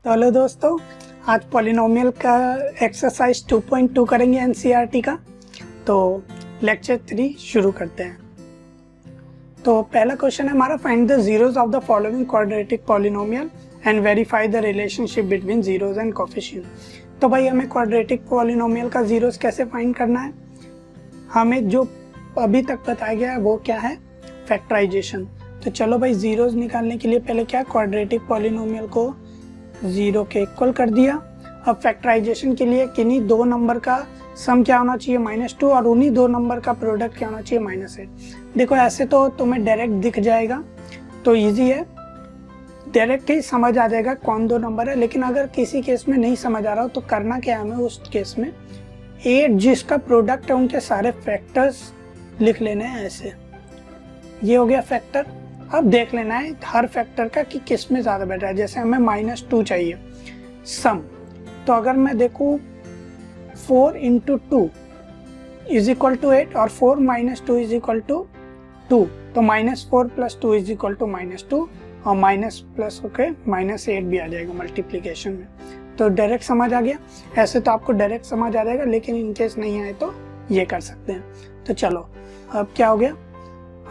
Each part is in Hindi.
तो हेलो दोस्तों, आज पॉलिनोमियल का एक्सरसाइज 2.2 करेंगे एनसीईआरटी का। तो लेक्चर 3 शुरू करते हैं। तो पहला क्वेश्चन है हमारा, find the zeros of the following quadratic polynomial and verify the relationship between zeros and coefficient. तो भाई हमें क्वाड्रेटिक पॉलिनोमियल का जीरोस कैसे फाइंड करना है, हमें जो अभी तक बताया गया है वो क्या है, फैक्टराइजेशन। तो चलो भाई जीरोस निकालने के लिए पहले क्या क्वाड्रेटिक पॉलिनोमियल को जीरो के इक्वल कर दिया। अब फैक्टराइजेशन के लिए किन्हीं दो नंबर का सम क्या होना चाहिए -2 और उन्हीं दो नंबर का प्रोडक्ट क्या होना चाहिए -8। देखो ऐसे तो तुम्हें डायरेक्ट दिख जाएगा तो इजी है, डायरेक्ट ही समझ आ जाएगा कौन दो नंबर है। लेकिन अगर किसी केस में नहीं समझ आ रहा हो तो करना क्या है हमें उस केस में, 8 जिसका प्रोडक्ट है उनके सारे फैक्टर्स लिख लेने हैं ऐसे। ये हो गया फैक्टर। अब देख लेना है हर फैक्टर का कि किस में ज़्यादा बेटर है। जैसे हमें -2 चाहिए सम, तो अगर मैं देखूँ 4 × 2 = 8 और 4 - 2 = 2, तो -4 + 2 = -2 और माइनस प्लस होके -8 भी आ जाएगा मल्टीप्लिकेशन में। तो डायरेक्ट समझ आ गया। ऐसे तो आपको डायरेक्ट समझ आ जाएगा, लेकिन इनकेस नहीं आए तो ये कर सकते हैं। तो चलो अब क्या हो गया,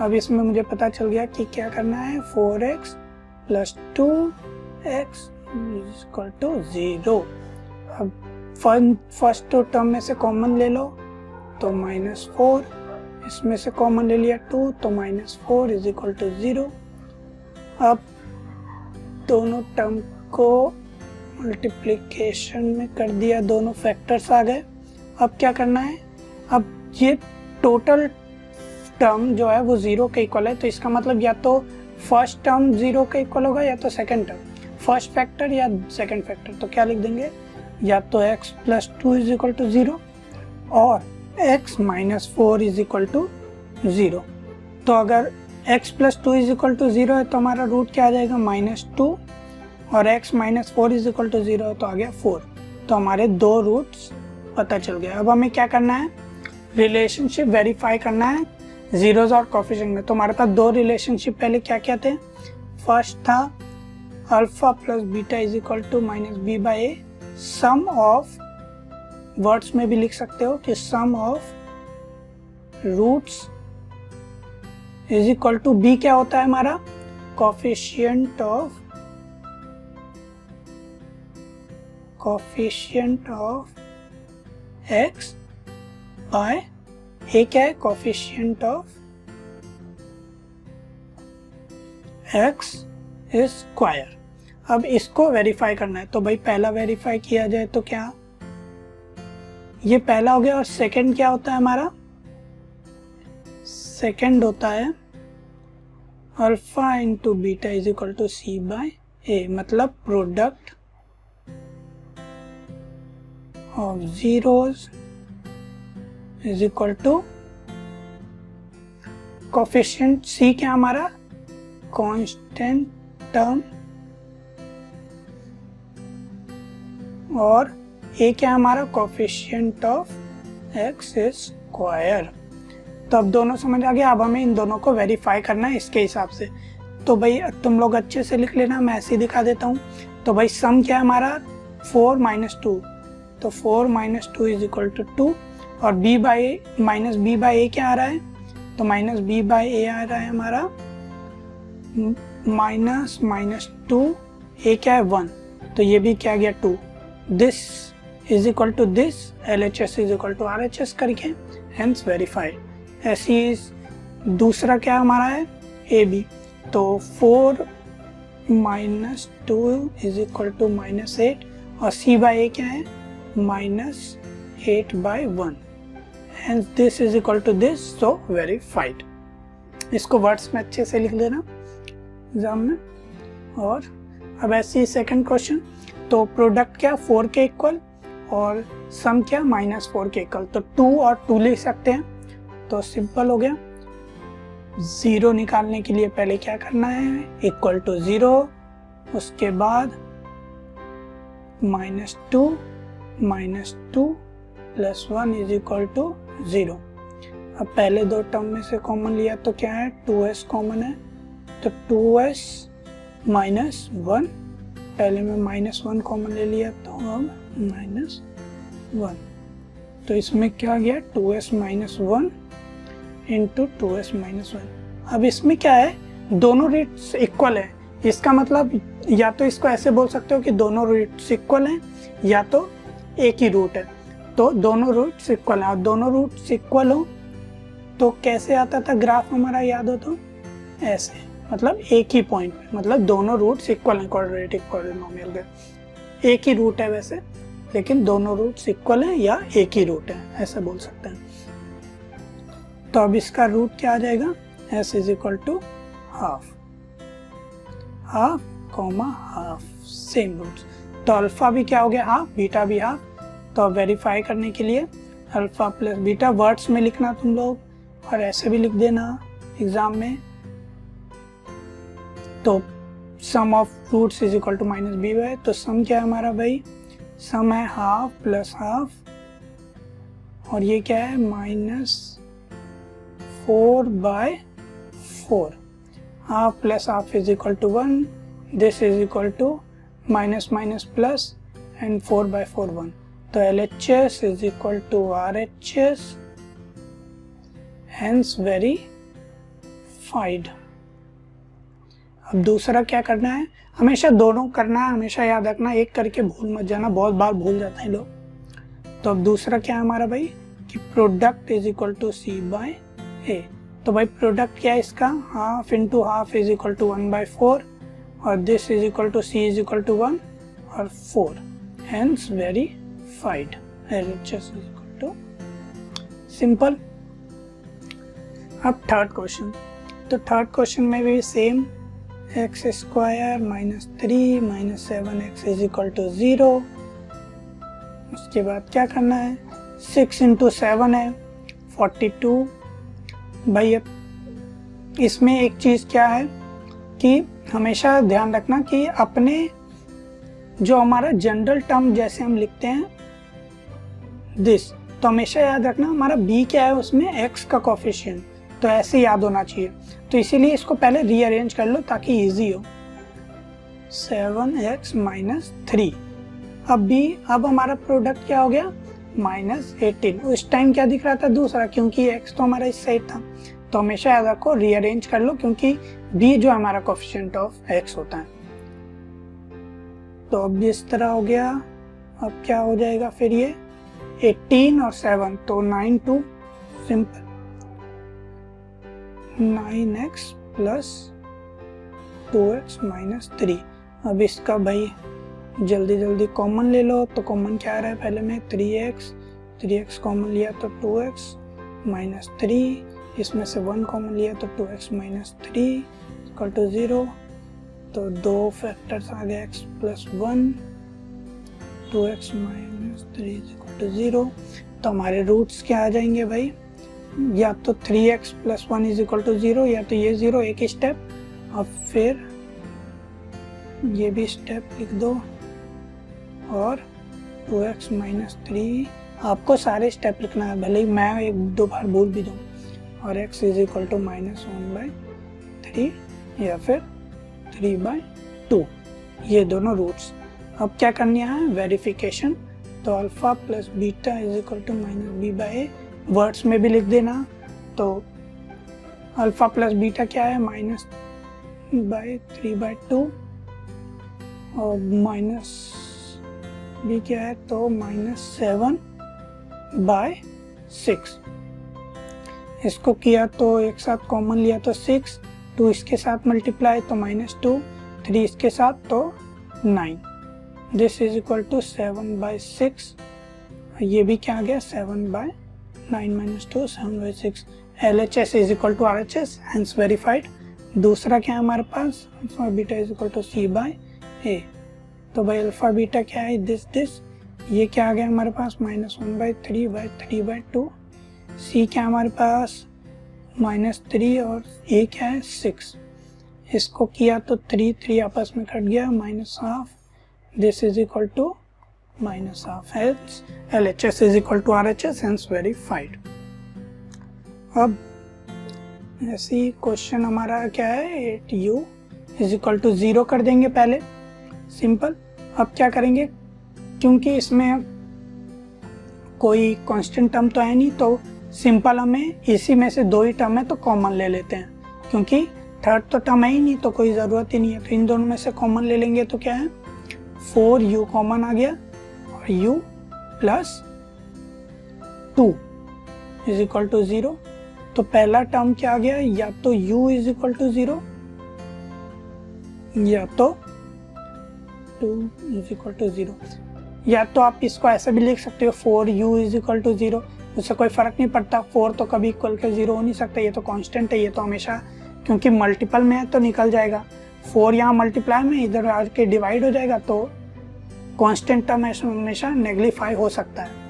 अब इसमें मुझे पता चल गया कि क्या करना है, 4x + 2x = 0। अब फर्स्ट टर्म में से कॉमन ले लो तो -4, इसमें से कॉमन ले लिया 2 तो -4 = 0। अब दोनों टर्म को मल्टीप्लिकेशन में कर दिया, दोनों फैक्टर्स आ गए। अब क्या करना है, अब ये टोटल टर्म जो है वो 0 के इक्वल है, तो इसका मतलब या तो फर्स्ट टर्म 0 के इक्वल होगा या तो सेकंड टर्म, फर्स्ट फैक्टर या सेकंड फैक्टर। तो क्या लिख देंगे, या तो x + 2 = 0 और x - 4 = 0। तो अगर x + 2 = 0 है तो हमारा रूट क्या आ जाएगा -2 और x - 4 = 0 है तो आ गया 4। तो हमारे दो रूट्स पता चल गए। अब हमें क्या करना है, रिलेशनशिप वेरीफाई करना है जीरोस और कोफिशिएंट में। तो हमारे पास दो रिलेशनशिप पहले क्या क्या थे, फर्स्ट था α + β = -b/a, सम ऑफ, वर्ड्स में भी लिख सकते हो कि सम ऑफ रूट्स = b क्या होता है हमारा, coefficient of x by a क्या है, कोफिशिएंट ऑफ x स्क्वायर। अब इसको वेरीफाई करना है, तो भाई पहला वेरीफाई किया जाए तो क्या, ये पहला हो गया। और सेकंड क्या होता है हमारा, सेकंड होता है α × β = c/a, मतलब product of zeros = coefficient c क्या हमारा, कांस्टेंट टर्म, और a क्या हमारा, कोफिशिएंट ऑफ x स्क्वायर। तो अब दोनों समझ आ गया। अब हमें इन दोनों को वेरीफाई करना है इसके हिसाब से। तो भाई तुम लोग अच्छे से लिख लेना, मैं ऐसे ही दिखा देता हूँ। तो भाई सम क्या है हमारा, 4 - 2, तो 4 - 2 = 2 और b/a क्या आ रहा है, तो -b/a आ रहा है हमारा, -2 a क्या है 1, तो ये भी क्या गया 2। दिस = दिस, LHS = RHS करके हेंस वेरीफाइड। ऐसी दूसरा क्या हमारा है AB, तो 4 - 2 = -8 और c/a क्या है -8/1, hence this = this, so verified। इसको वर्ड्स में अच्छे से लिख देना एग्जाम में। और अब ऐसे ही सेकंड क्वेश्चन, तो प्रोडक्ट क्या 4 के इक्वल और सम क्या -4 के इक्वल, तो 2 और 2 लिख सकते हैं। तो सिंपल हो गया। 0 निकालने के लिए पहले क्या करना है, = 0, उसके बाद -2 - 2 + 1 = 0। अब पहले दो टर्म में से कॉमन लिया तो क्या है, 2s कॉमन है, तो 2s - 1 पहले में -1 कॉमन ले लिया तो अब -1, तो इसमें क्या गया 2s - 1 इंटू 2s - 1। अब इसमें क्या है, दोनों रूट्स इक्वल है, इसका मतलब या तो इसको ऐसे बोल सकते हो कि दोनों रूट्स इक्वल हैं या तो एक ही रूट है। तो दोनों रूट्स इक्वल है, और दोनों रूट्स इक्वल हो तो कैसे आता था ग्राफ हमारा, याद हो तो ऐसे, मतलब एक ही पॉइंट पे, मतलब दोनों रूट्स इक्वल हैं क्वाड्रेटिक पॉलिनोमियल के। एक ही रूट है वैसे, लेकिन दोनों रूट्स इक्वल हैं या एक ही रूट है, ऐसा बोल सकते हैं। तो अब इसका रूट क्या आ जाएगा, s is equal to half, half comma half, same roots. तो अल्फा भी क्या हो गया हाफ, बीटा भी हाफ। तो वेरीफाई करने के लिए अल्फा प्लस बीटा वर्ड्स में लिखना तुम लोग, और ऐसे भी लिख देना एग्जाम में। तो sum of roots is equal to -b है, तो सम क्या है हमारा भाई, सम है हाफ प्लस हाफ, और ये क्या है -4/4। Half plus half is equal to 1, this is equal to minus minus plus and 4/4 1। तो LHS is equal to RHS, hence verified. अब दूसरा क्या करना है, हमेशा दोनों करना है, हमेशा याद रखना, एक करके भूल मत जाना, बहुत बार भूल जाते हैं लोग। तो अब दूसरा क्या है हमारा भाई कि product is equal to C/A। तो भाई प्रोडक्ट क्या है इसका, half into half is equal to 1/4, और this is equal to C is equal to 1 और 4, hence verified. LHS is equal to simple. अब थर्ड क्वेश्चन, तो थर्ड क्वेश्चन में भी same, x² - 3 - 7x is equal to 0। उसके बाद क्या करना है, 6 इंटू 7 है 42। भाई अब इसमें एक चीज़ क्या है कि हमेशा ध्यान रखना कि अपने जो हमारा जनरल टर्म जैसे हम लिखते हैं दिस, तो हमेशा याद रखना हमारा b क्या है उसमें x का कोफिशिएंट, तो ऐसे याद होना चाहिए। तो इसीलिए इसको पहले रीअरेंज कर लो ताकि इजी हो। 7x - 3। अब हमारा प्रोडक्ट क्या हो गया -18। उस टाइम क्या दिख रहा था दूसरा, क्योंकि x तो हमारा इस साइड था, तो हमेशा याद रखो रीअरेंज कर लो, क्योंकि b जो हमारा कोफिशिएंट ऑफ x होता है। तो अब इस तरह हो गया। अब क्या हो जाएगा फिर, ये 18 और 7 तो 9 2, सिंपल 9x प्लस 2x - 3। अब इसका भाई जल्दी जल्दी कॉमन ले लो, तो कॉमन क्या आ रहा है, पहले में 3x कॉमन लिया तो 2x - 3, इसमें से 1 कॉमन लिया तो 2x - 3 इक्वल टू 0। तो दो फैक्टर्स आ गए x plus 1, 2x - 3 equal to 0। तो हमारे रूट्स क्या आ जाएंगे भाई, या तो 3x plus 1 is equal to 0, या तो ये 0 एक स्टेप, अब फिर ये भी स्टेप लिख दो, और 2x - 3 आपको सारे स्टेप लिखना है, भले ही मैं एक दो बार भूल भी दूँ, और x इज इक्वल टू -1/3 या फिर 3/2, ये दोनों रूट्स। अब क्या करनी है, वेरिफिकेशन। तो alpha plus beta is equal to -b/a, words में भी लिख देना। तो अल्फा प्लस बीटा क्या है, -3/2, और -b क्या है तो -7/6। इसको किया तो एक साथ कॉमन लिया तो 6, 2 इसके साथ मल्टीप्लाई तो -2, 3 इसके साथ तो 9, दिस इज इक्वल टू 7/6। ये भी क्या आ गया 7/9 - 2 7/6। LHS is equal to RHS, hence verified. दूसरा क्या है हमारे पास, alpha beta is equal to C/A। तो भाई अल्फा बीटा क्या है, दिस ये क्या आ गया हमारे पास -1/3/3/2। C क्या है हमारे पास -3, और A क्या है 6। इसको किया तो 3 आपस में कट गया, -12, this is equal to -12, hence LHS is equal to RHS, hence verified. अब ऐसी क्वेश्चन हमारा क्या है, 8u इज इक्वल टू 0 कर देंगे पहले, सिंपल। अब क्या करेंगे, क्योंकि इसमें कोई कांस्टेंट टर्म तो है नहीं, तो सिंपल हमें इसी में से 2 ही टर्म है तो कॉमन ले लेते हैं, क्योंकि थर्ड तो टर्म है ही नहीं तो कोई ज़रूरत ही नहीं है। तो इन दोनों में से कॉमन ले लेंगे तो क्या है, 4u कॉमन आ गया और u plus 2 is equal to 0। तो पहला टर्म क्या आ गया, या तो u इज इक्वल टू 0 या तो 2 इज इक्वल टू 0, या तो आप इसको ऐसे भी लिख सकते हो 4u इज इक्वल टू 0। उससे कोई फर्क नहीं पड़ता, 4 तो कभी इक्वल के 0 हो नहीं सकता, ये तो कांस्टेंट है, ये तो हमेशा क्योंकि मल्टीपल में है तो निकल जाएगा। 4 यहाँ मल्टीप्लाई में इधर आके डिवाइड हो जाएगा, तो कांस्टेंट टर्म हमेशा नेग्लिफाई हो सकता है।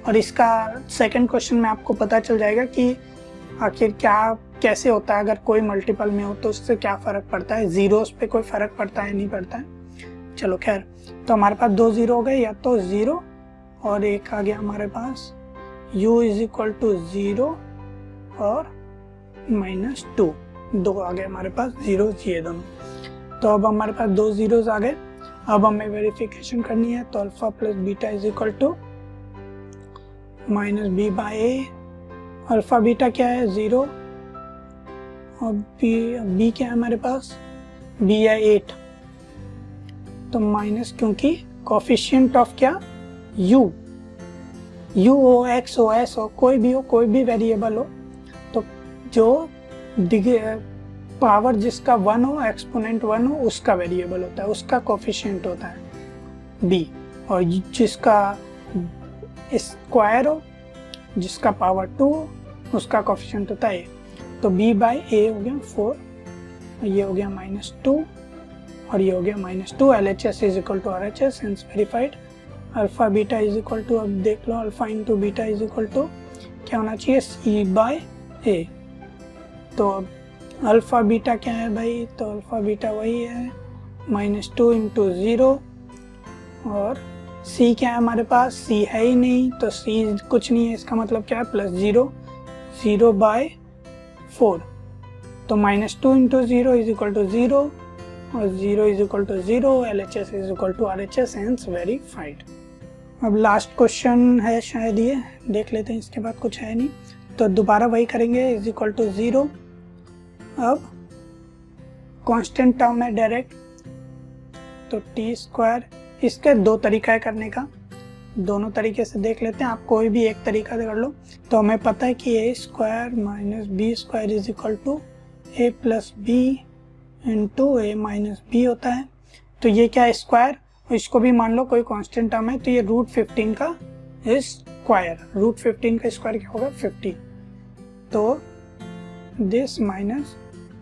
और इसका सेकंड क्वेश्चन में आपको पता चल जाएगा कि आखिर क्या कैसे होता है, अगर कोई मल्टीपल में हो तो उससे क्या फ़र्क पड़ता है, ज़ीरोस पे कोई फ़र्क पड़ता है नहीं पड़ता है। चलो खैर, तो हमारे पास 2 0 हो गए, या तो 0 और एक आ गया हमारे पास u इज इक्वल टू 0 और -2, 2 आ गए हमारे पास, 0 ये दोनों। तो अब हमारे पास 2 zeros आ गए। अब हमें वेरिफिकेशन करनी है, तो alpha plus beta is equal to -b by a। Alpha beta क्या है, 0 और b क्या है हमारे पास, b है 8, तो माइनस, क्योंकि कोफिशिएंट ऑफ क्या, u हो, x हो, s हो, कोई भी हो, कोई भी वेरिएबल हो, तो जो पावर जिसका 1 हो, एक्सपोनेंट 1 हो, उसका वेरिएबल होता है, उसका कोफिशिएंट होता है b। और जिसका स्क्वायर हो, जिसका पावर 2 हो, उसका कोफिशिएंट होता है a। तो b बाई a हो गया 4, ये हो गया -2 और ये हो गया -2। LHS is equal to RHS, hence verified. Alpha beta is equal to, अब देख लो, alpha into beta is equal to क्या होना चाहिए, c बाई a। तो अल्फा बीटा क्या है भाई, तो अल्फा बीटा वही है -2 इंटू 0, और c क्या है हमारे पास, c है ही नहीं, तो c कुछ नहीं है, इसका मतलब क्या है, +0, 0 बाई 4। तो -2 इंटू 0 इज इक्वल टू 0 और 0 is equal to 0, LHS is equal to RHS, hence verified. अब लास्ट क्वेश्चन है शायद, ये देख लेते हैं, इसके बाद कुछ है नहीं, तो दोबारा वही करेंगे, इज इक्वल टू 0। अब कांस्टेंट टर्म है डायरेक्ट, तो t², इसके 2 तरीका है करने का, दोनों तरीके से देख लेते हैं, आप कोई भी एक तरीका कर लो। तो हमें पता है कि a² minus b² is equal to a plus B into a minus B होता है। तो ये क्या है, स्क्वायर, इसको भी मान लो कोई कांस्टेंट टर्म है, तो ये √15 का स्क्वायर, √15 का स्क्वायर क्या होगा, 15। तो दिस माइनस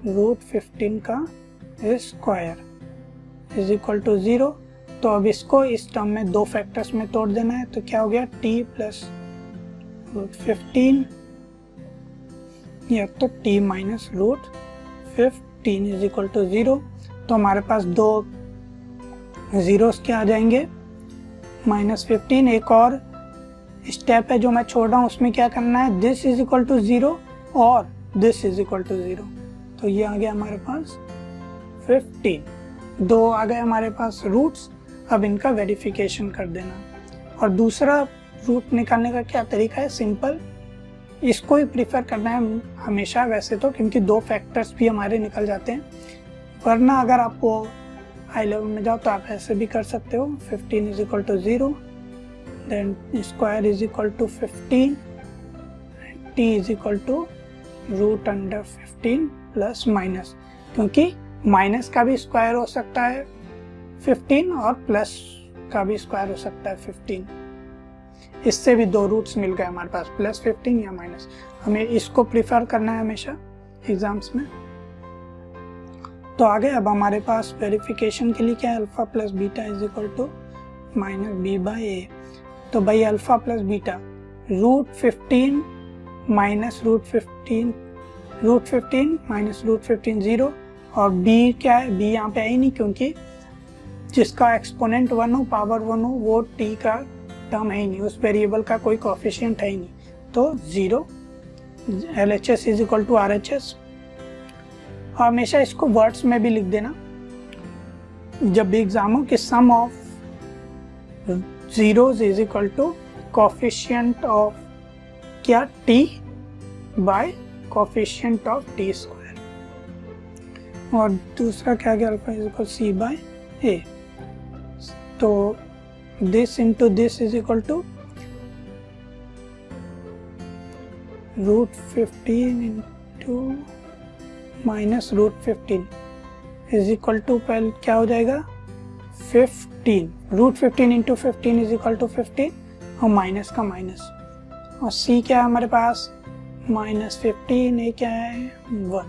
√15 का स्क्वायर इज इक्वल टू 0। तो अब इसको इस टर्म में 2 फैक्टर्स में तोड़ देना है, तो क्या हो गया, t प्लस √15 या तो t minus √15 is equal to 0। तो हमारे पास 2 zeros क्या आ जाएंगे, -15। एक और स्टेप है जो मैं छोड़ रहा हूँ, उसमें क्या करना है, दिस इज इक्वल टू 0 और दिस इज इक्वल टू 0। तो ये आ गया हमारे पास 15। 2 आ गए हमारे पास रूट्स, अब इनका वेरिफिकेशन कर देना। और दूसरा रूट निकालने का क्या तरीका है, सिंपल, इसको ही प्रीफर करना है हमेशा वैसे तो, क्योंकि 2 फैक्टर्स भी हमारे निकल जाते हैं। वरना अगर आपको हाई लेवल में जाओ तो आप ऐसे भी कर सकते हो, 15 is equal to 0, then square is equal to 15, t is equal to √15 plus minus, क्योंकि माइनस का भी स्क्वायर हो सकता है 15 और प्लस का भी स्क्वायर हो सकता है 15। इससे भी 2 रूट्स मिल गए हमारे पास, +15 या माइनस। हमें इसको प्रीफर करना है हमेशा एग्जाम्स में। तो आगे अब हमारे पास वेरिफिकेशन के लिए क्या है, alpha plus beta is equal to -b by a। तो भाई alpha plus beta √15 minus √15 minus √15 0, और b क्या है, b यहाँ पे है ही नहीं, क्योंकि जिसका एक्सपोनेंट 1 हो, पावर 1 हो, वो t का टर्म है ही नहीं, उस वेरिएबल का कोई कोफिशिएंट है ही नहीं, तो 0। LHS is equal to RHS। हमेशा इसको वर्ड्स में भी लिख देना, जब भी एग्जाम हो कि sum of zeros is equal to coefficient of क्या t by coefficient of t square, और दूसरा क्या गया alpha is equal c by a। तो this into this is equal to √15 into minus √15 is equal to पहले क्या हो जाएगा 15, √15 इंटू 15 इज इक्वल टू 15 और माइनस का माइनस, और c क्या है हमारे पास -15, a क्या है 1,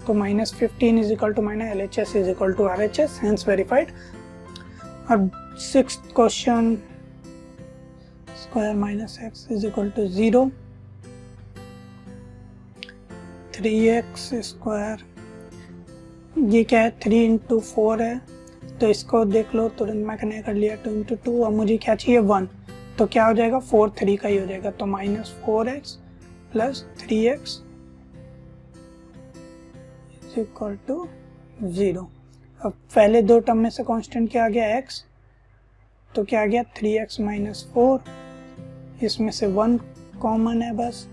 तो -15 is equal to minus LHS is equal to RHS, hence verified. अब 6th question, square minus x is equal to 0, 3x square, ये क्या है 3 इंटू 4 है, तो इसको देख लो तुरंत मैंने कर लिया 2 इंटू 2, और मुझे क्या चाहिए 1, तो क्या हो जाएगा 4 3 का ही हो जाएगा, तो -4x plus 3x is equal to 0। अब पहले दो टर्म में से कांस्टेंट क्या आ गया x, तो क्या आ गया 3x माइनस 4, इसमें से 1 कॉमन है बस,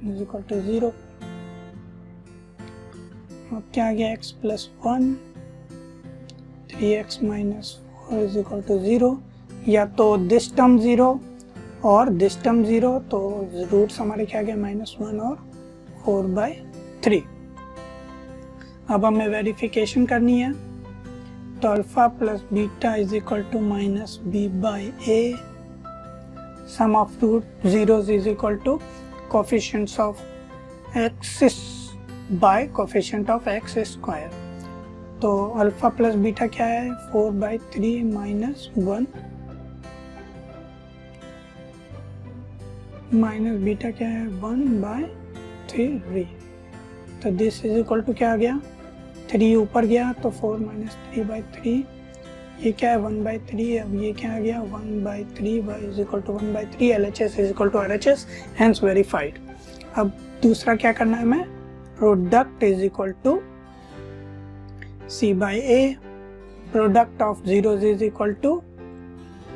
इज इक्वल टू 0। अब क्या आ गया x plus 1, 3x minus 4 is equal to 0, या तो दिस टर्म 0 और दिस टर्म 0, तो रूट्स हमारे क्या आ गया -1 और 4/3। अब हमें वेरिफिकेशन करनी है, तो alpha plus beta is equal to -b/a, sum of root zeros is equal to coefficients of x by coefficient of x square. तो अल्फा प्लस बीटा क्या है 4/3 माइनस 1 माइनस बीटा क्या है 1/3, तो दिस इज इक्वल टू क्या आ गया 3 ऊपर गया तो 4 माइनस 3/3, ये क्या है 1/3, अब ये क्या आ गया 1/3 is equal to 1/3, LHS is equal to RHS, hence verified. अब दूसरा क्या करना है हमें, product is equal to c/a, product of zeros is equal to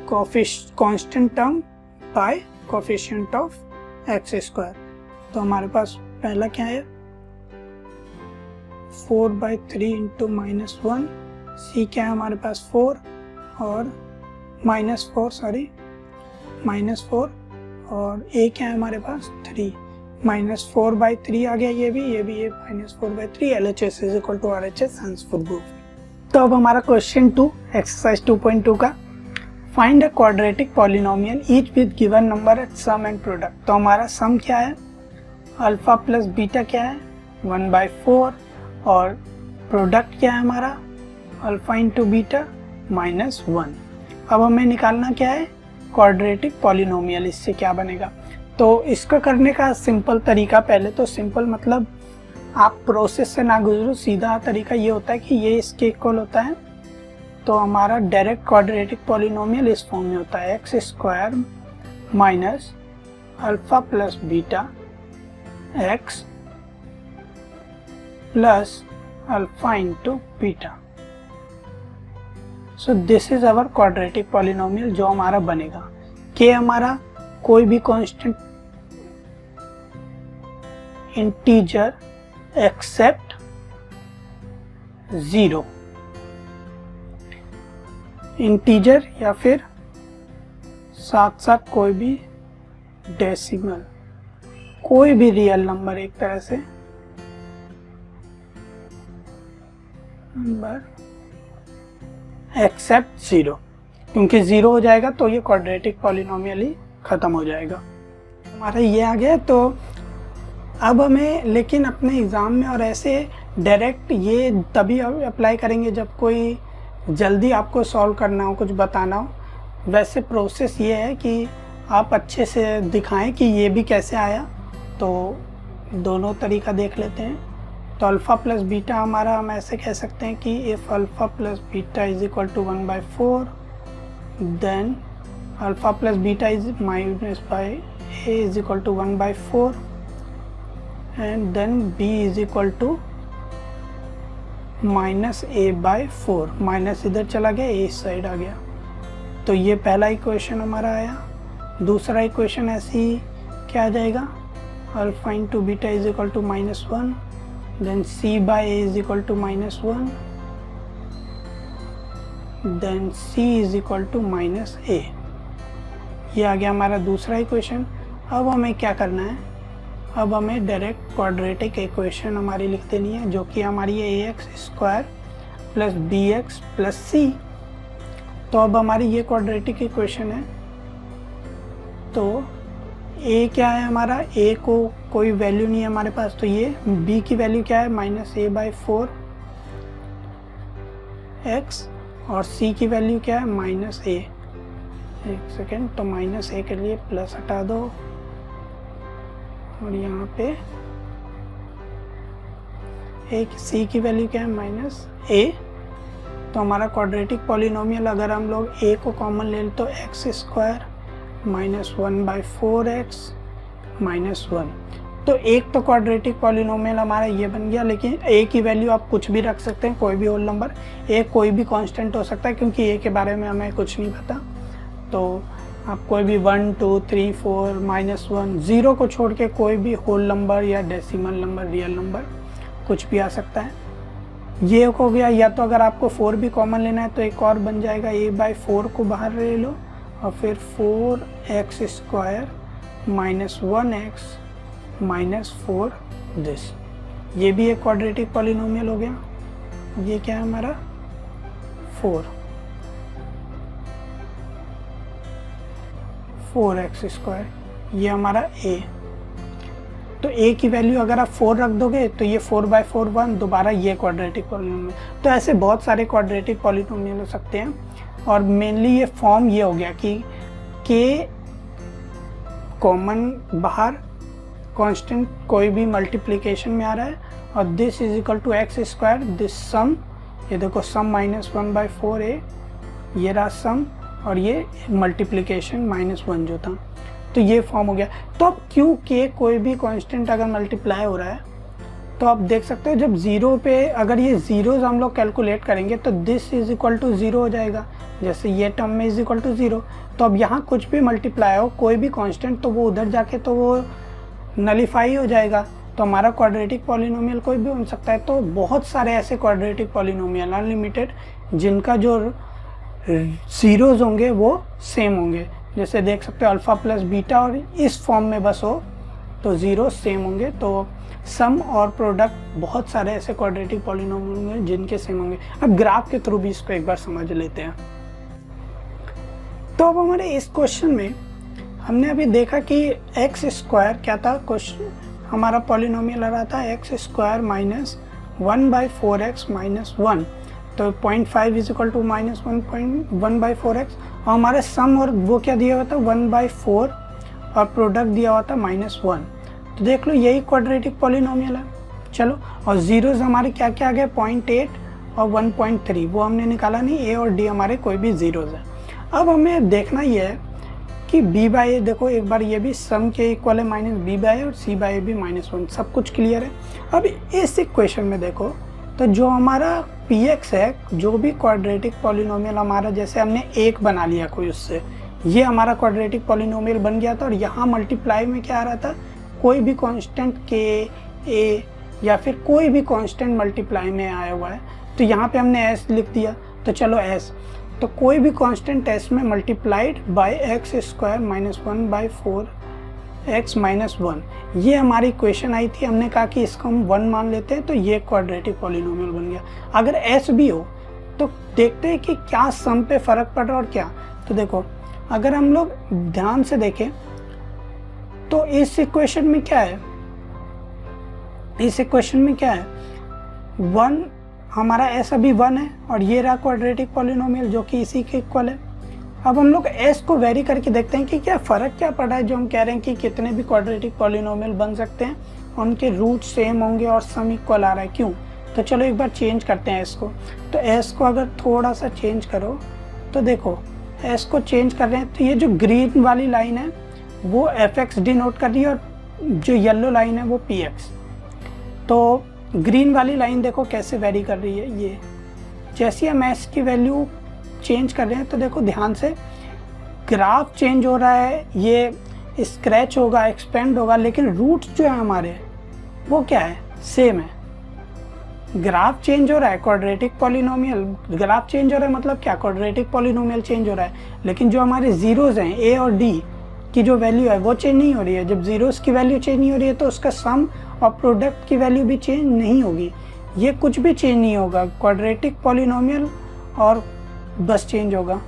constant term by coefficient of x square. तो हमारे पास पहला क्या है 4/3 इंटू -1, c क्या है हमारे पास 4 और -4 और a क्या है हमारे पास 3, -4/3 आ गया, ये भी -4/3, LHS is equal to RHS, hence proof. तो अब हमारा क्वेश्चन 2 एक्सरसाइज 2.2 का, find a quadratic polynomial each with given number at sum and product. तो हमारा सम क्या है अल्फा प्लस बीटा क्या है 1/4, और प्रोडक्ट क्या है हमारा अल्फा इंटू बीटा -1। अब हमें निकालना क्या है क्वाड्रेटिक पॉलिनोमियल, इससे क्या बनेगा। तो इसको करने का सिंपल तरीका, पहले तो सिंपल मतलब आप प्रोसेस से ना गुजरो, सीधा तरीका ये होता है कि ये इसके इक्वल होता है, तो हमारा डायरेक्ट क्वाड्रेटिक पॉलिनोमियल इस फॉर्म में होता है x square minus alpha plus beta x plus alpha into beta. So this is our quadratic polynomial जो हमारा बनेगा। के हमारा कोई भी कांस्टेंट इंटीजर एक्सेप्ट 0, इंटीजर या फिर साथ साथ कोई भी डेसिमल, कोई भी रियल नंबर, एक तरह से नंबर एक्सेप्ट 0, क्योंकि 0 हो जाएगा तो ये क्वाड्रेटिक पॉलिनोमियल ही खत्म हो जाएगा। हमारा ये आ गया। तो अब हमें लेकिन अपने एग्ज़ाम में और ऐसे डायरेक्ट ये तभी अप्लाई करेंगे जब कोई जल्दी आपको सॉल्व करना हो, कुछ बताना हो। वैसे प्रोसेस ये है कि आप अच्छे से दिखाएं कि ये भी कैसे आया, तो दोनों तरीका देख लेते हैं। तो अल्फ़ा प्लस बीटा हमारा हम ऐसे कह सकते हैं कि if alpha plus beta is equal to 1/4 then alpha plus beta is -a is equal to 1/4 and then b is equal to minus A by 4, minus इधर चला गया, ए इस साइड आ गया। तो ये पहला इक्वेशन हमारा आया। दूसरा इक्वेशन ऐसे ही क्या आ जाएगा, alpha into beta is equal to -1, then C by A is equal to -1, then C is equal to -a। ये आ गया हमारा दूसरा इक्वेशन। अब हमें क्या करना है, अब हमें डायरेक्ट क्वाड्रेटिक इक्वेशन हमारी लिख देनी है, जो कि हमारी है ax² plus bx plus c। तो अब हमारी ये क्वाड्रेटिक इक्वेशन है। तो a क्या है हमारा, a को कोई वैल्यू नहीं है हमारे पास, तो ये b की वैल्यू क्या है, -a/4 x, और c की वैल्यू क्या है, -a। एक सेकेंड, तो -a के लिए प्लस हटा दो, और यहाँ पे एक c की वैल्यू क्या है, -a। तो हमारा क्वाड्रेटिक पॉलिनोमियल अगर हम लोग a को कॉमन ले तो x² -1/4x -1। तो एक तो क्वाड्रेटिक पॉलिनोमियल हमारा ये बन गया, लेकिन a की वैल्यू आप कुछ भी रख सकते हैं, कोई भी होल नंबर। a कोई भी कांस्टेंट हो सकता है, क्योंकि a के बारे में हमें कुछ नहीं पता। तो आप कोई भी 1 2 3 4 -1 0 को छोड़ के कोई भी होल नंबर या डेसिमल नंबर, रियल नंबर कुछ भी आ सकता है। ये हो गया। या तो अगर आपको 4 भी कॉमन लेना है तो एक और बन जाएगा, a/4 को बाहर ले लो और फिर 4x² -1x -4 दिस। ये भी एक क्वाड्रेटिक पॉलिनोमियल हो गया। ये क्या है हमारा 4x², ये हमारा a। तो a की वैल्यू अगर आप 4 रख दोगे तो ये 4/4 1, दोबारा ये क्वाड्रेटिक पॉलिनोमियल। तो ऐसे बहुत सारे क्वाड्रेटिक पॉलिनोमियल हो सकते हैं, और मेनली ये फॉर्म ये हो गया कि k कॉमन बाहर, कांस्टेंट कोई भी मल्टीप्लिकेशन में आ रहा है, और this is equal to x², this sum, ये देखो सम -1/4a, ये रहा सम, और ये मल्टीप्लिकेशन -1 जो था। तो ये फॉर्म हो गया। तो अब क्यों के कोई भी कांस्टेंट अगर मल्टीप्लाई हो रहा है, तो आप देख सकते हो जब 0 पे अगर ये जीरोज हम लोग कैलकुलेट करेंगे तो दिस इज इक्वल टू 0 हो जाएगा। जैसे ये टर्म में इज इक्वल टू 0, तो अब यहाँ कुछ भी मल्टीप्लाई हो कोई भी कांस्टेंट, तो वो उधर जाके तो वो नलीफाई हो जाएगा। तो हमारा क्वाड्रेटिक पॉलिनोमियल कोई भी बन सकता है। तो बहुत सारे ऐसे क्वाड्रेटिक पॉलिनोमियल अनलिमिटेड जिनका जो जीरोज होंगे वो सेम होंगे। जैसे देख सकते हो अल्फा प्लस बीटा, और इस फॉर्म में बस हो तो जीरो सेम होंगे। तो सम और प्रोडक्ट बहुत सारे ऐसे क्वाड्रेटिक पॉलिनोमियल होंगे जिनके सेम होंगे। अब ग्राफ के थ्रू भी इसको एक बार समझ लेते हैं। तो अब हमारे इस क्वेश्चन में हमने अभी देखा कि x² क्या था, क्वेश्चन हमारा पॉलिनोमियल आ रहा था x² -1/4x -1। तो 0.5 इज इक्वल टू -1/4x, और हमारे सम और वो क्या दिया हुआ था 1/4, और प्रोडक्ट दिया हुआ था -1। तो देख लो यही क्वाड्रेटिक पॉलिनोमियल है। चलो, और जीरोज हमारे क्या क्या आ गए 0.8 और 1.3, वो हमने निकाला नहीं, a और d हमारे कोई भी जीरोज है। अब हमें देखना ये है कि b/a, देखो एक बार ये भी सम के इक्वल है -b/a, और c/a भी -1, सब कुछ क्लियर है। अब इस इक्वेशन में देखो तो जो हमारा px है, जो भी क्वाड्रेटिक पॉलिनोमियल हमारा, जैसे हमने एक बना लिया कोई उससे, ये हमारा क्वाड्रेटिक पॉलिनोमियल बन गया था। और यहाँ मल्टीप्लाई में क्या आ रहा था, कोई भी कांस्टेंट k, a या फिर कोई भी कांस्टेंट मल्टीप्लाई में आया हुआ है, तो यहाँ पे हमने s लिख दिया। तो चलो s, तो कोई भी कांस्टेंट s में मल्टीप्लाइड बाय x² -1/4x -1, ये हमारी इक्वेशन आई थी। हमने कहा कि इसको हम 1 मान लेते हैं, तो ये क्वाड्रेटिक पॉलिनोमियल बन गया। अगर s भी हो तो देखते हैं कि क्या सम पे फर्क पड़ रहा है और क्या। तो देखो अगर हम लोग ध्यान से देखें तो इस इक्वेशन में क्या है, इस इक्वेशन में क्या है 1, हमारा s अभी 1 है, और ये रहा क्वाड्रेटिक पॉलिनोमियल जो कि इसी के इक्वल है। अब हम लोग s को वेरी करके देखते हैं कि क्या फ़र्क क्या पड़ा है, जो हम कह रहे हैं कि कितने भी क्वाड्रेटिक पॉलिनोमियल बन सकते हैं, उनके रूट सेम होंगे और सम इक्वल आ रहा है, क्यों। तो चलो एक बार चेंज करते हैं s को। तो s को अगर थोड़ा सा चेंज करो तो देखो s को चेंज कर रहे हैं, तो ये जो ग्रीन वाली लाइन है वो fx डिनोट कर रही है, और जो येलो लाइन है वो px। तो ग्रीन वाली लाइन देखो कैसे वेरी कर रही है। ये जैसे हम एस की वैल्यू चेंज कर रहे हैं तो देखो ध्यान से ग्राफ चेंज हो रहा है, ये स्क्रैच होगा, एक्सपेंड होगा, लेकिन रूट जो है हमारे वो क्या है, सेम है। ग्राफ चेंज हो रहा है, क्वाड्रेटिक पॉलिनोमियल ग्राफ चेंज हो रहा है, मतलब क्या, क्वाड्रेटिक पॉलिनोमियल चेंज हो रहा है, लेकिन जो हमारे जीरोज हैं ए और डी की जो वैल्यू है वो चेंज नहीं हो रही है। जब जीरोस की वैल्यू चेंज नहीं हो रही है तो उसका सम और प्रोडक्ट की वैल्यू भी चेंज नहीं होगी, ये कुछ भी चेंज नहीं होगा। क्वाड्रेटिक पॉलिनोमियल और बस चेंज होगा।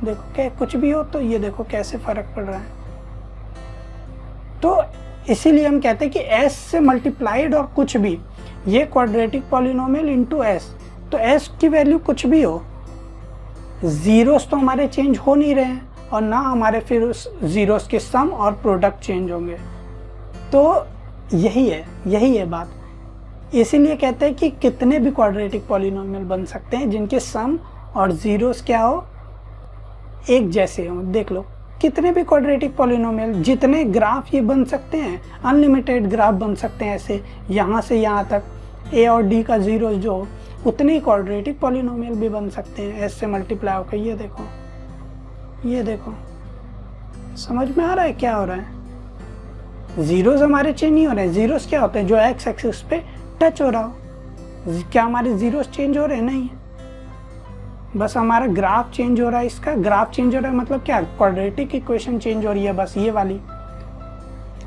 देखो क्या कुछ भी हो तो ये देखो कैसे फर्क पड़ रहा है। तो इसीलिए हम कहते हैं कि s से मल्टीप्लाइड और कुछ भी, ये क्वाड्रेटिक पॉलिनोमियल इनटू s, तो s की वैल्यू कुछ भी हो, जीरोस तो हमारे चेंज हो नहीं रहे हैं और ना हमारे फिर उस जीरोस के सम और प्रोडक्ट चेंज होंगे। तो यही है बात। इसीलिए कहते हैं कि कितने भी क्वाड्रेटिक पॉलिनोमियल बन सकते हैं जिनके सम और जीरोस क्या हो, एक जैसे हो। देख लो कितने भी क्वाड्रेटिक पॉलिनोमियल, जितने ग्राफ ये बन सकते हैं, अनलिमिटेड ग्राफ बन सकते हैं ऐसे, यहाँ से यहाँ तक ए और डी का जीरो जो हो, उतने ही क्वाड्रेटिक पॉलिनोमियल भी बन सकते हैं एस से मल्टीप्लाई होकर। ये देखो समझ में आ रहा है क्या हो रहा है। जीरोस हमारे चेंज नहीं हो रहे हैं। जीरोस क्या होते हैं, जो एक्स एक्सिस पे टच हो रहा हो। क्या हमारे जीरोस चेंज हो रहे हैं? नहीं, बस हमारा ग्राफ चेंज हो रहा है। इसका ग्राफ चेंज हो रहा है मतलब क्या, क्वाड्रेटिक इक्वेशन चेंज हो रही है, बस ये वाली।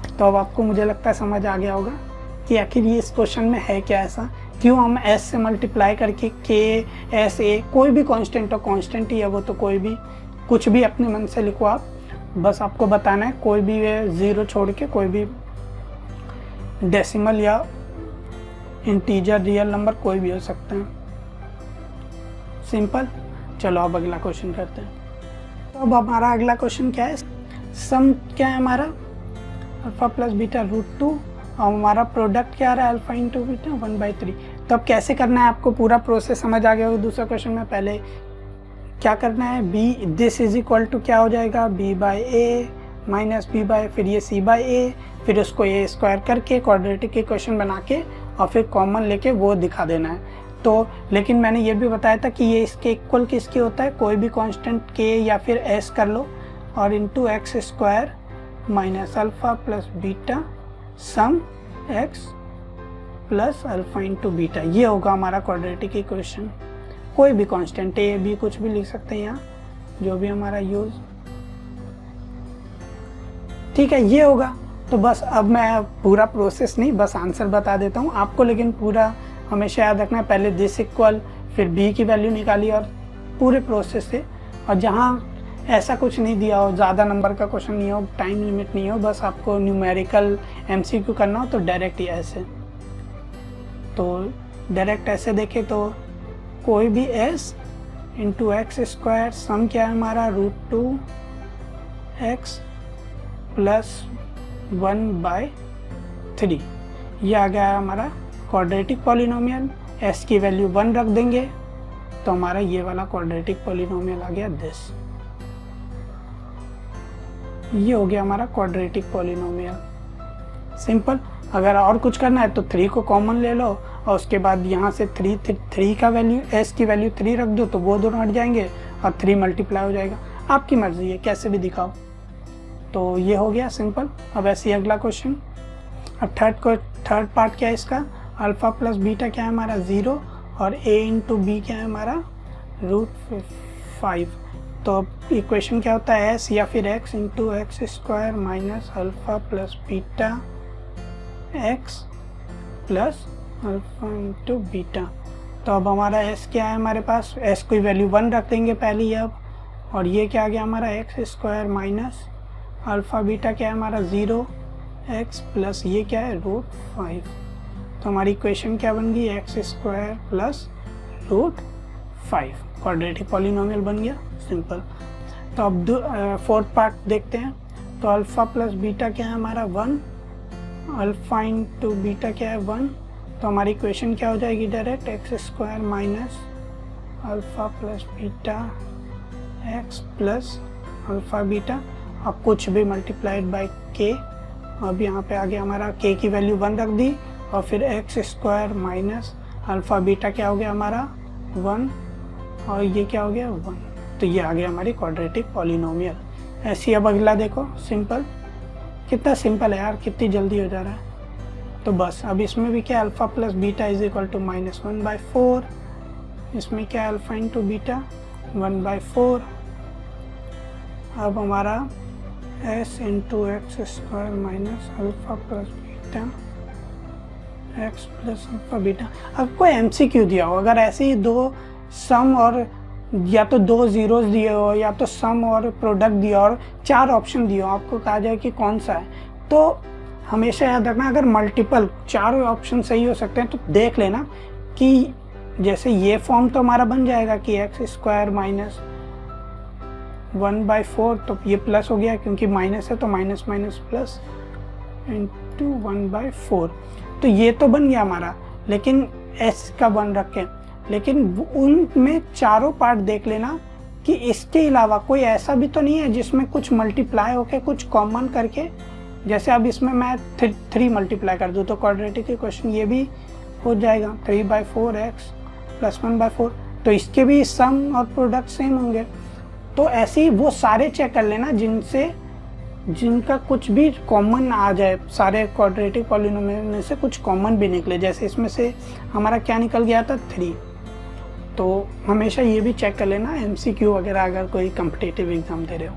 तो अब आपको मुझे लगता है समझ आ गया होगा कि आखिर ये इस क्वेश्चन में है क्या ऐसा, क्यों हम s से मल्टीप्लाई करके k s a, कोई भी कांस्टेंट हो, कांस्टेंट ही है वो, तो कोई भी कुछ भी अपने मन से लिखो आप, बस आपको बताना है। कोई भी जीरो छोड़ के कोई भी डेसिमल या इंटीजर रियल नंबर कोई भी हो सकता है। सिंपल। चलो अब अगला क्वेश्चन करते हैं। तो अब हमारा अगला क्वेश्चन क्या है, सम क्या है हमारा, अल्फा प्लस बीटा रूट 2, और हमारा प्रोडक्ट क्या आ रहा है, अल्फा इंटू बीटा 1/3। तो अब कैसे करना है, आपको पूरा प्रोसेस समझ आ गया होगा। दूसरा क्वेश्चन में पहले क्या करना है, B this is equal to क्या हो जाएगा, b by A minus B by, फिर ये c बाई ए, फिर उसको ए स्क्वायर करके क्वाड्रेटिक इक्वेशन बना के और फिर कॉमन लेके वो दिखा देना है। तो लेकिन मैंने ये भी बताया था कि ये इसके इक्वल किसके होता है, कोई भी कांस्टेंट k या फिर s कर लो और into x square minus alpha plus beta सम x plus alpha into beta, ये होगा हमारा क्वाड्रेटिक इक्वेशन। कोई भी कांस्टेंट a b कुछ भी लिख सकते हैं यहाँ, जो भी हमारा यूज, ठीक है, ये होगा। तो बस अब मैं पूरा प्रोसेस नहीं, बस आंसर बता देता हूँ आपको, लेकिन पूरा हमेशा याद रखना है। पहले दिस इक्वल, फिर b की वैल्यू निकाली और पूरे प्रोसेस से। और जहाँ ऐसा कुछ नहीं दिया हो, ज़्यादा नंबर का क्वेश्चन नहीं हो, टाइम लिमिट नहीं हो, बस आपको न्यूमेरिकल MCQ करना हो तो डायरेक्ट ही ऐसे, तो डायरेक्ट ऐसे देखे तो कोई भी s इंटू एक्स स्क्वायर, सम क्या है हमारा रूट 2x प्लस 1/3, ये आ गया हमारा क्वाड्रेटिक पॉलिनोमियल। s की वैल्यू 1 रख देंगे तो हमारा ये वाला क्वाड्रेटिक पॉलिनोमियल आ गया दिस, ये हो गया हमारा क्वाड्रेटिक पॉलिनोमियल। सिंपल। अगर और कुछ करना है तो 3 को कॉमन ले लो और उसके बाद यहाँ से 3 का वैल्यू, s की वैल्यू 3 रख दो तो वो दोनों हट जाएंगे और 3 मल्टीप्लाई हो जाएगा। आपकी मर्जी है, कैसे भी दिखाओ। तो ये हो गया सिंपल। अब ऐसे ही अगला क्वेश्चन। अब थर्ड पार्ट क्या है इसका, अल्फा प्लस बीटा क्या है हमारा 0 और a इंटू बी क्या है हमारा रूट 5। तो अब इक्वेशन क्या होता है, s या फिर x into x square minus alpha plus beta x plus alpha into beta. तो अब हमारा s क्या है हमारे पास, s की वैल्यू 1 रख देंगे पहली अब, और ये क्या आ गया हमारा x square minus alpha beta क्या है हमारा 0x प्लस ये क्या है रूट 5। तो हमारी इक्वेशन क्या बन गई, X square plus root 5, quadratic polynomial बन गया। सिंपल। तो अब फोर्थ पार्ट देखते हैं। तो अल्फा प्लस बीटा क्या है हमारा 1, अल्फा इंटू बीटा क्या है 1। तो हमारी इक्वेशन क्या हो जाएगी direct, x square minus alpha plus beta x plus alpha beta, अब कुछ भी मल्टीप्लाइड बाय के। अब यहाँ पे आ गया हमारा k की वैल्यू 1 रख दी और फिर x square minus alpha beta क्या हो गया हमारा 1, और ये क्या हो गया 1। तो ये आ गया हमारी क्वाड्रेटिक पॉलिनोमियल। ऐसी अब अगला देखो, सिंपल, कितना सिंपल है यार, कितनी जल्दी हो जा रहा है। तो बस अब इसमें भी क्या alpha plus beta is equal to -1/4, इसमें क्या अल्फ़ा इंटू बीटा 1/4। अब हमारा s into x square minus alpha plus beta x plus alpha beta. अब कोई MCQ दिया हो, अगर ऐसे ही दो सम और या तो दो ज़ीरोज़ दिए हो या तो सम और प्रोडक्ट दिया और 4 ऑप्शन दिए हो, आपको कहा जाए कि कौन सा है, तो हमेशा याद रखना अगर मल्टीपल चारों ऑप्शन सही हो सकते हैं तो देख लेना कि जैसे ये फॉर्म तो हमारा बन जाएगा कि एक्स स्क्वायर माइनस 1/4, तो ये प्लस हो गया क्योंकि माइनस है तो माइनस माइनस प्लस इंटू 1/4, तो ये तो बन गया हमारा। लेकिन एस का 1 रखें, लेकिन उनमें चारों पार्ट देख लेना कि इसके अलावा कोई ऐसा भी तो नहीं है जिसमें कुछ मल्टीप्लाई होके कुछ कॉमन करके, जैसे अब इसमें मैं 3 मल्टीप्लाई कर दूँ तो क्वाड्रेटिक इक्वेशन ये भी हो जाएगा 3/4x प्लस 1/4, तो इसके भी सम और प्रोडक्ट सेम होंगे। तो ऐसे ही वो सारे चेक कर लेना जिनका कुछ भी कॉमन आ जाए, सारे क्वाड्रेटिक पॉलिनोमियल में से कुछ कॉमन भी निकले। जैसे इसमें से हमारा क्या निकल गया था 3, तो हमेशा ये भी चेक कर लेना MCQ वगैरह अगर कोई कम्पिटिटिव एग्जाम दे रहे हो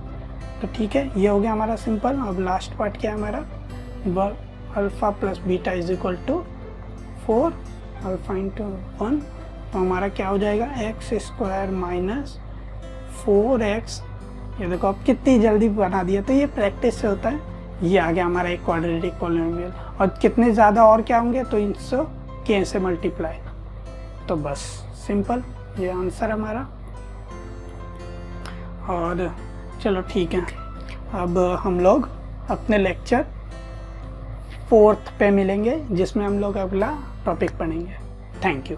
तो। ठीक है, ये हो गया हमारा सिंपल। अब लास्ट पार्ट क्या है हमारा, alpha plus beta is equal to 4 alpha into 1, तो हमारा क्या हो जाएगा एक्स स्क्वायर माइनस 4x। ये देखो अब कितनी जल्दी बना दिया, तो ये प्रैक्टिस से होता है। ये आ गया हमारा एक क्वाड्रेटिक पॉलिनोमियल, और कितने ज़्यादा और क्या होंगे तो इनसे k से मल्टीप्लाई, तो बस सिंपल ये आंसर हमारा। और चलो ठीक है, अब हम लोग अपने लेक्चर 4th पे मिलेंगे जिसमें हम लोग अगला टॉपिक पढ़ेंगे। Thank you.